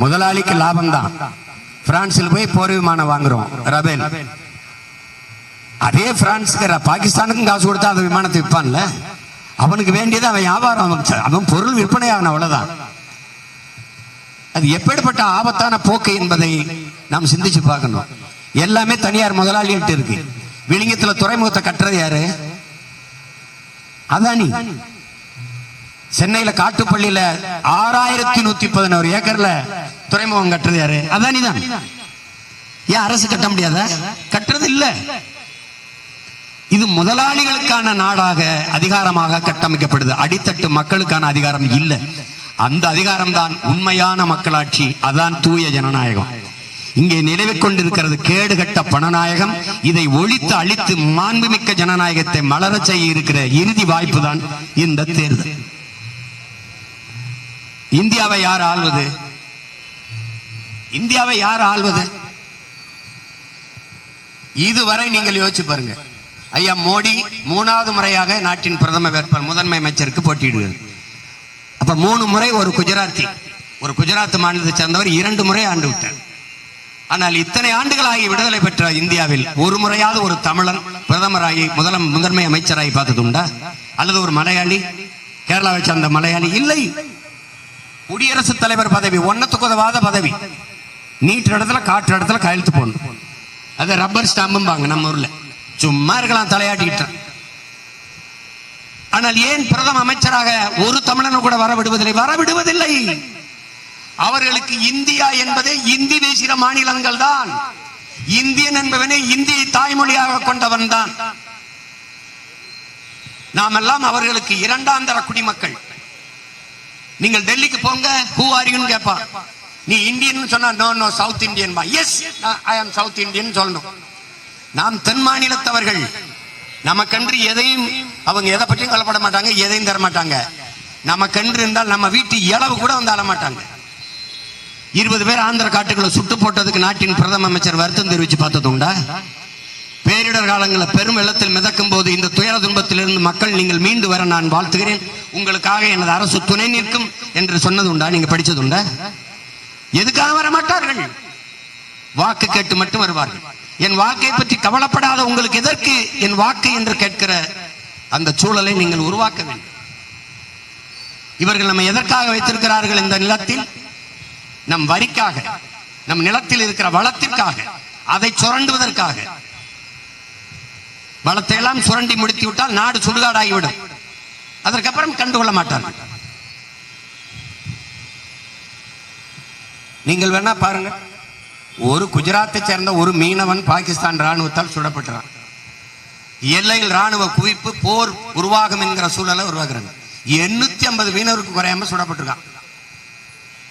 முதலாளிக்கு லாபம் தான். பிரான்சில் போய் போர் விமானம் வாங்குறோம் ரபேல். அதே பிரான்ஸுக்கு பாகிஸ்தானுக்கும் காசு கொடுத்தா அந்த விமானத்தை விற்பான்ல. அவனுக்கு வேண்டியது அவன் வியாபாரம், அவன் பொருள் விற்பனை ஆகணும், அவ்வளவுதான். அது எப்படிப்பட்ட ஆபத்தான போக்கு என்பதை நாம் சிந்திச்சு பார்க்கணும். எல்லாமே தனியார் முதலாளிகிட்ட இருக்கு. விழிங்கத்துல துறைமுகத்தை கட்டுறது யாரு? அதானி. சென்னையில காட்டுப்பள்ளியில 6111 ஏக்கர்ல துறைமுகம் கட்டுறது யாரு? அதானி தான். ஏன் அரசு கட்ட முடியாத? கட்டுறது இல்ல. இது முதலாளிகளுக்கான நாடாக அதிகாரமாக கட்டமைக்கப்படுது. அடித்தட்டு மக்களுக்கான அதிகாரம் இல்ல. அந்த அதிகாரம் தான் உண்மையான மக்களாட்சி. அதான் தூய ஜனநாயகம். இங்கே நிலவிக் கொண்டிருக்கிறது கேடுகட்ட பணநாயகம். இதை ஒழித்து அழித்து மாண்புமிக்க ஜனநாயகத்தை மலரச் செய்ய இருக்கிற இறுதி வாய்ப்பு தான் இந்த தேர்தல். இந்தியாவை யார் ஆள்வது? இந்தியாவை யார் ஆள்வது? இதுவரை நீங்கள் யோசிச்சு பாருங்க. ஐயா மோடி 3வது முறையாக நாட்டின் பிரதம வேட்பாளர் முதன்மை அமைச்சருக்கு போட்டியிடுகிறார். அப்ப 3 முறை ஒரு குஜராத்தி, ஒரு குஜராத் மாநிலத்தை சேர்ந்தவர் 2 முறை ஆண்டு விட்டார். ஆனால் இத்தனை ஆண்டுகளாகி விடுதலை பெற்ற இந்தியாவில் ஒரு முறையாவது ஒரு தமிழன் பிரதமராகி முதன்மை அமைச்சராகி பார்த்தது உண்டா? அல்லது ஒரு மலையாளி, கேரளாவை சேர்ந்த மலையாளி? இல்லை. குடியரசுத் தலைவர் பதவி ஒன்னத்துக்கு உதவாத பதவி. நீட்டு இடத்துல காற்று இடத்துல கையெழுத்து போடணும். அது ரப்பர் ஸ்டாம்பும்பாங்க நம்ம ஊர்ல. சும்மா இருக்கலாம் தலையாட்டிக்கிட்ட. ஆனால் ஏன் பிரதம அமைச்சராக ஒரு தமிழனை கூட வரவிடுவதில்லை? அவர்களுக்கு இந்தியா என்பதே இந்தி பேசுகிற மாநிலங்கள் தான். இந்தியன் என்பவனே இந்தியை தாய்மொழியாக கொண்டவன் தான். நாம் எல்லாம் அவர்களுக்கு 2ஆம் தர குடிமக்கள். நீங்கள் டெல்லிக்கு போங்க, ஹூ ஆர் யூன்னு கேட்பான். நீ இந்தியன் சொன்னா நோ சவுத் இந்தியன் பா. எஸ் ஐ ஆம் சவுத் இந்தியன் சொல்லணும். நாம் தென் மாநிலத்தவர்கள். நமக்கென்று எதையும் அவங்க எதை பற்றியும் கவலைப்பட மாட்டாங்க, எதையும் தர மாட்டாங்க. நமக்கென்று இருந்தால் நம்ம வீட்டு இளவு கூட வந்து ஆள மாட்டாங்க. 20 பேர் ஆந்திர காட்டுகளை சுட்டு போட்டதுக்கு நாட்டின் பிரதம அமைச்சர் வருத்தம் தெரிவிச்சு பார்த்தது உண்டா? பேரிடர் காலங்களில் பெரும் வெள்ளத்தில் மிதக்கும் போது இந்த துயர துன்பத்திலிருந்து மக்கள் நீங்கள் மீண்டு வர நான் வாழ்த்துகிறேன், உங்களுக்காக எனது அரசு துணை நிற்கும் என்று சொன்னது உண்டா? நீங்க படிச்சது உண்டா? எதுக்காக வர மாட்டார்கள்? வாக்கு கேட்டு மட்டும் வருவார்கள். என் வாக்கை பற்றி கவலைப்படாத உங்களுக்கு எதற்கு என் வாக்கு என்று கேட்கிற அந்த சூழலை நீங்கள் உருவாக்க வேண்டும். இவர்கள் நம்ம எதற்காக வைத்திருக்கிறார்கள் இந்த நிலத்தில்? நம் வரிக்காக, நம் நிலத்தில் இருக்கிற வளத்திற்காக, அதை சுரண்டுவதற்காக. வளத்தை எல்லாம் சுரண்டி முடித்து விட்டால் நாடு சுடுகாடாகிவிடும். அதற்கப்புறம் கண்டுகொள்ள மாட்டார்கள். நீங்கள் வேணா பாருங்க, ஒரு குஜராத்தை சேர்ந்த ஒரு மீனவன் பாகிஸ்தான் ராணுவத்தால் சுடப்பட்டான். எல்லையில் ராணுவ குவிப்பு, போர் உருவாகும் என்கிற சூழலை உருவாக்குறாங்க. 850 மீனவருக்கு குறையாம சுடப்பட்டிருக்கான்.